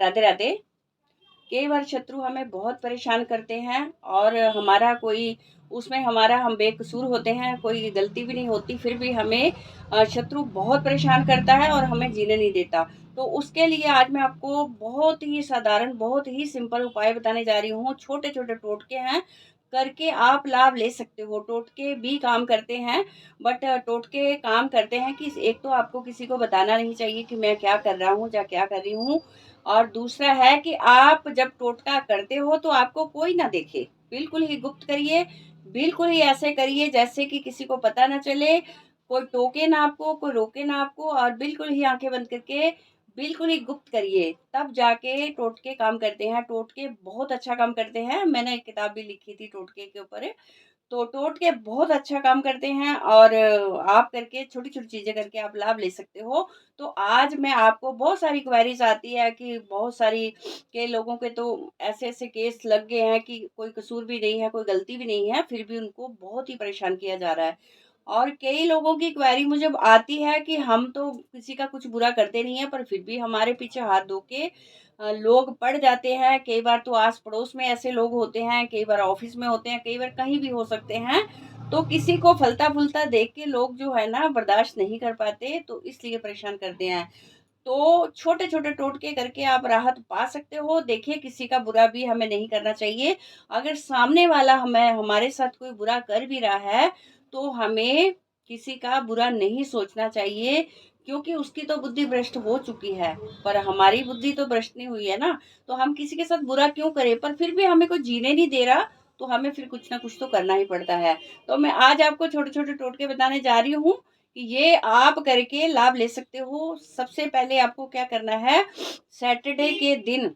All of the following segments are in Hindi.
राधे राधे। कई बार शत्रु हमें बहुत परेशान करते हैं और हमारा कोई उसमें हमारा हम बेकसूर होते हैं, कोई गलती भी नहीं होती, फिर भी हमें शत्रु बहुत परेशान करता है और हमें जीने नहीं देता। तो उसके लिए आज मैं आपको बहुत ही साधारण, बहुत ही सिंपल उपाय बताने जा रही हूँ। छोटे छोटे टोटके हैं, करके आप लाभ ले सकते हो। टोटके भी काम करते हैं, बट टोटके काम करते हैं कि एक तो आपको किसी को बताना नहीं चाहिए कि मैं क्या कर रहा हूँ या क्या कर रही हूँ, और दूसरा है कि आप जब टोटका करते हो तो आपको कोई ना देखे, बिल्कुल ही गुप्त करिए, बिल्कुल ही ऐसे करिए जैसे कि किसी को पता ना चले, कोई टोके ना आपको, कोई रोके ना आपको, और बिल्कुल ही आंखें बंद करके बिल्कुल ही गुप्त करिए, तब जाके टोटके काम करते हैं। टोटके बहुत अच्छा काम करते हैं, मैंने एक किताब भी लिखी थी टोटके के ऊपर। तो टोटके बहुत अच्छा काम करते हैं और आप करके छोटी-छोटी चीज़ें करके आप लाभ ले सकते हो। तो आज मैं आपको, बहुत सारी क्वेरीज़ आती है कि बहुत सारी के लोगों के तो ऐसे-ऐसे केस लग गए हैं कि कोई कसूर भी नहीं है, कोई गलती भी नहीं है, फिर भी उनको बहुत ही परेशान किया जा रहा है। और कई लोगों की क्वेरी मुझे आती है कि हम तो किसी का कुछ बुरा करते नहीं हैं, पर फिर भी हमारे पीछे हाथ धो के लोग पड़ जाते हैं। कई बार तो आस-पड़ोस में ऐसे लोग होते हैं, कई बार ऑफ़िस में होते हैं, कई बार कहीं भी हो सकते हैं। तो किसी को फलता-फूलता देख के लोग जो है ना बर्दाश्त नहीं कर पाते, तो इसलिए परेशान करते हैं। तो छोटे-छोटे टोटके करके आप राहत पा सकते हो। देखिए, किसी का बुरा भी हमें नहीं करना चाहिए। अगर सामने वाला हमें हमारे साथ कोई बुरा कर भी रहा है, तो हमें किसी का बुरा नहीं सोचना चाहिए, क्योंकि उसकी तो बुद्धि भ्रष्ट हो चुकी है, पर हमारी बुद्धि तो भ्रष्ट नहीं हुई है ना। तो हम किसी के साथ बुरा क्यों करें? पर फिर भी हमें कोई जीने नहीं दे रहा, तो हमें फिर कुछ ना कुछ तो करना ही पड़ता है। तो मैं आज आपको छोटे-छोटे टोटके बताने जा रही हूँ कि ये आप करके लाभ ले सकते हो। सबसे पहले आपको क्या करना है, सैटरडे के दिन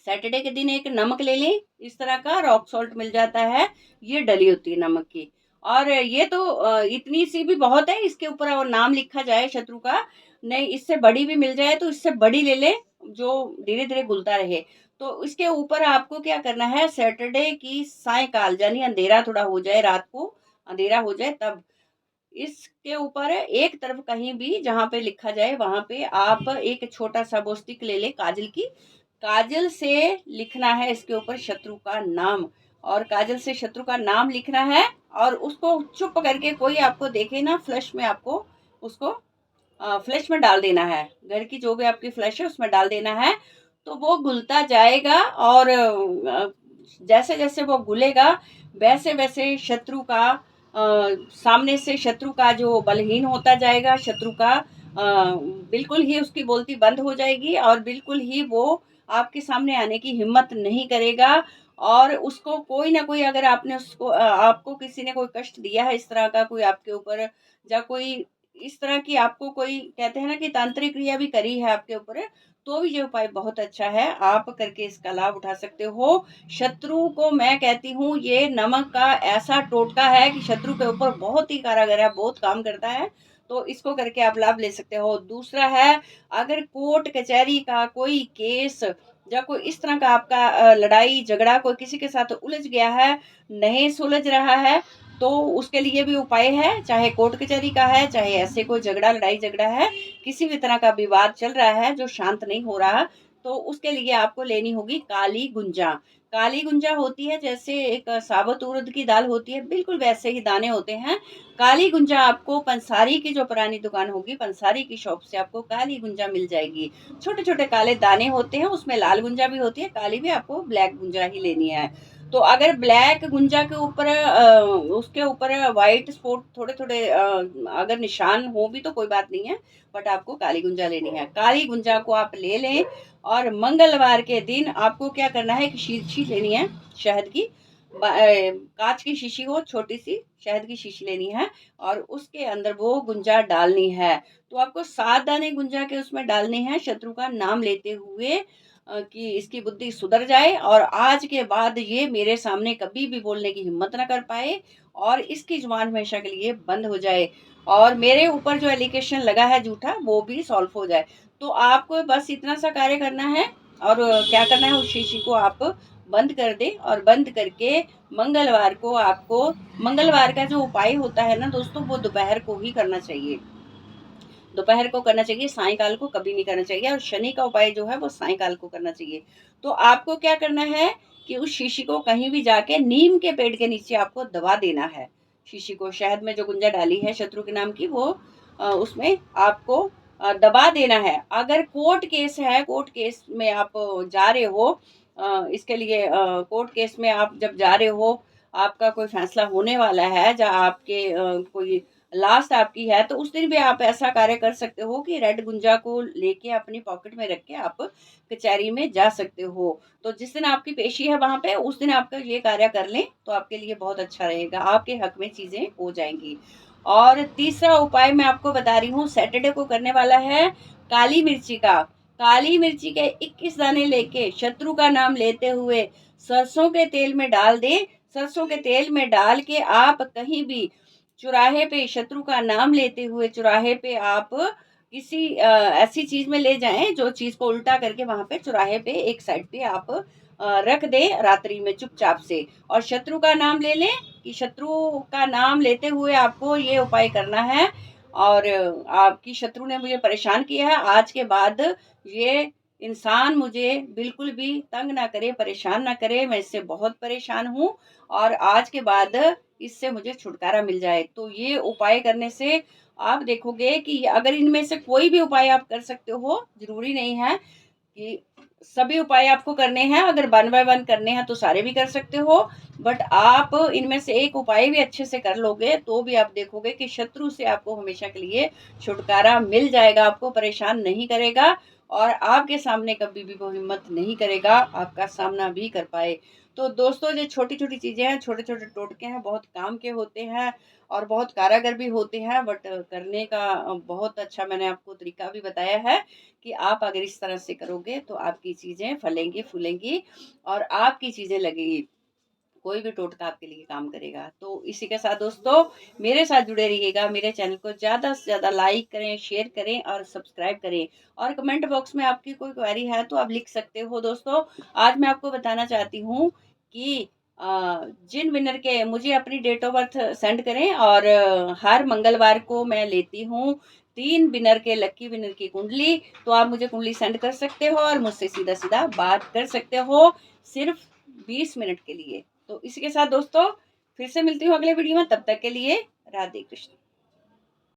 सैटरडे के दिन एक नमक ले लें, इस तरह का रॉक सॉल्ट मिल जाता है, ये डली होती है नमक की। और ये तो इतनी सी भी बहुत है, इसके ऊपर और नाम लिखा जाए शत्रु का, नहीं इससे बड़ी भी मिल जाए तो इससे बड़ी ले लें, जो धीरे-धीरे घुलता रहे। तो इसके ऊपर आपको क्या करना है, सैटरडे की सायंकाल यानी अंधेरा थोड़ा हो जाए, रात को अंधेरा हो जाए तब इसके ऊपर एक तरफ कहीं भी जहाँ पे लिखा जाए वहाँ पे आप एक छोटा-सा वो स्टिक ले लें काजल की। काजल से लिखना है इसके ऊपर शत्रु का नाम, और काजल से शत्रु का नाम लिखना है, और उसको चुप करके कोई आपको देखे ना, फ्लश में आपको उसको फ्लश में डाल देना है। घर की जो भी आपकी फ्लश है उसमें डाल देना है, तो वो घुलता जाएगा, और जैसे-जैसे वो घुलेगा वैसे-वैसे शत्रु का सामने से शत्रु का जो बलहीन होता जाएगा, शत्रु का बिल्कुल ही उसकी बोलती बंद हो जाएगी, और बिल्कुल ही वो आपके सामने आने की हिम्मत नहीं करेगा। और उसको कोई ना कोई, अगर आपने उसको आपको किसी ने कोई कष्ट दिया है इस तरह का, कोई आपके ऊपर, या कोई इस तरह की आपको कोई कहते हैं ना कि तांत्रिक क्रिया भी करी है आपके ऊपर, तो भी ये उपाय बहुत अच्छा है, आप करके इसका लाभ उठा सकते हो। शत्रु को मैं कहती हूँ, ये नमक का ऐसा टोटका है कि शत्रु के ऊपर बहुत ही कारागर है, बहुत काम करता है। तो इसको करके आप लाभ ले सकते हो। दूसरा है, अगर कोर्ट कचहरी का कोई केस या कोई इस तरह का आपका लड़ाई झगड़ा कोई किसी के साथ उलझ गया है, नहीं सुलझ रहा है, तो उसके लिए भी उपाय है। चाहे कोर्ट कचहरी का है, चाहे ऐसे कोई झगड़ा, लड़ाई झगड़ा है, किसी भी तरह का विवाद चल रहा है जो शांत नहीं हो रहा, तो उसके लिए आपको लेनी होगी काली गुंजा। काली गुंजा होती है जैसे एक साबुत उड़द की दाल होती है, बिल्कुल वैसे ही दाने होते हैं। काली गुंजा आपको पंसारी की जो पुरानी दुकान होगी, पंसारी की शॉप से आपको काली गुंजा मिल जाएगी। छोटे-छोटे काले दाने होते हैं, उसमें लाल गुंजा भी होती है, काली भी आपको ब्लैक गुंजा ही लेनी है। तो अगर ब्लैक गुंजा के ऊपर उसके ऊपर व्हाइट स्पॉट थोड़े-थोड़े अगर निशान हो भी तो कोई बात नहीं है, बट आपको काली गुंजा लेनी है। काली गुंजा को आप ले लें, और मंगलवार के दिन आपको क्या करना है, एक शीशी लेनी है शहद की, काँच की शीशी हो, छोटी-सी शहद की शीशी लेनी है, और उसके अंदर वो गुंजा डालनी है। तो आपको 7 दाने गुंजा के उसमें डालने हैं, शत्रु का नाम लेते हुए, कि इसकी बुद्धि सुधर जाए और आज के बाद ये मेरे सामने कभी भी बोलने की हिम्मत ना कर पाए, और इसकी ज़ुबान हमेशा के लिए बंद हो जाए, और मेरे ऊपर जो एलिगेशन लगा है झूठा, वो भी सॉल्व हो जाए। तो आपको बस इतना सा कार्य करना है, और क्या करना है, उस शीशी को आप बंद कर दें, और बंद करके मंगलवार को आपको, मंगलवार का जो उपाय होता है ना दोस्तों, वो दोपहर को ही करना चाहिए। दोपहर को करना चाहिए, सायंकाल को कभी नहीं करना चाहिए। और शनि का उपाय जो है वो सायंकाल को करना चाहिए। तो आपको क्या करना है कि उस शीशी को कहीं भी जाके नीम के पेड़ के नीचे आपको दबा देना है। शीशी को शहद में जो गुंजा डाली है शत्रु के नाम की, वो उसमें आपको दबा देना है। अगर कोर्ट केस है, कोर्ट केस में आप जा रहे हो, इसके लिए कोर्ट केस में आप जब जा रहे हो, आपका कोई फैसला होने वाला है, जहाँ आपके कोई लास्ट आपकी है, तो उस दिन भी आप ऐसा कार्य कर सकते हो कि रेड गुंजा को लेके अपनी पॉकेट में रख के आप कचहरी में जा सकते हो। तो जिस दिन आपकी पेशी है वहाँ पे, उस दिन आपका ये कार्य कर लें तो आपके लिए बहुत अच्छा रहेगा, आपके हक में चीज़ें हो जाएंगी। और तीसरा उपाय मैं आपको बता रही हूँ, सैटरडे को करने वाला है काली मिर्ची का। काली मिर्ची के 21 दाने लेके शत्रु का नाम लेते हुए सरसों के तेल में डाल दें। सरसों के तेल में डाल के आप कहीं भी चौराहे पे शत्रु का नाम लेते हुए चौराहे पे आप किसी ऐसी चीज में ले जाएं, जो चीज को उल्टा करके वहां पे चौराहे पे एक साइड पे आप रख दें रात्रि में चुपचाप से, और शत्रु का नाम ले लें कि शत्रु का नाम लेते हुए आपको ये उपाय करना है। और आपकी शत्रु ने मुझे परेशान किया है, आज के बाद ये इंसान मुझे बिल्कुल भी तंग ना करे, परेशान ना करे, मैं इससे बहुत परेशान हूँ और आज के बाद इससे मुझे छुटकारा मिल जाए। तो ये उपाय करने से आप देखोगे कि अगर इनमें से कोई भी उपाय आप कर सकते हो, ज़रूरी नहीं है कि सभी उपाय आपको करने हैं, अगर वन बाय वन करने हैं तो सारे भी कर सकते हो। बट आप इनमें से एक उपाय भी अच्छे से कर लोगे तो भी आप देखोगे कि शत्रु से आपको हमेशा के लिए छुटकारा मिल जाएगा, आपको परेशान नहीं करेगा और आपके सामने कभी भी वो हिम्मत नहीं करेगा आपका सामना भी कर पाए। तो दोस्तों, ये छोटी छोटी चीज़ें हैं, छोटे छोटे टोटके हैं, बहुत काम के होते हैं और बहुत कारागर भी होते हैं, बट करने का बहुत अच्छा मैंने आपको तरीका भी बताया है कि आप अगर इस तरह से करोगे तो आपकी चीज़ें फलेंगी फूलेंगी और आपकी चीज़ें लगेगी, कोई भी टोटका आपके लिए काम करेगा। तो इसी के साथ दोस्तों, मेरे साथ जुड़े रहिएगा, मेरे चैनल को ज़्यादा से ज़्यादा लाइक करें, शेयर करें और सब्सक्राइब करें। और कमेंट बॉक्स में आपकी कोई क्वेरी है तो आप लिख सकते हो। दोस्तों, आज मैं आपको बताना चाहती हूँ कि जिन विनर के मुझे अपनी डेट ऑफ बर्थ सेंड करें, और हर मंगलवार को मैं लेती हूँ 3 विनर के, लकी विनर की कुंडली। तो आप मुझे कुंडली सेंड कर सकते हो और मुझसे सीधा सीधा बात कर सकते हो, सिर्फ 20 मिनट के लिए। तो इसी के साथ दोस्तों, फिर से मिलती हूँ अगले वीडियो में, तब तक के लिए राधे कृष्ण।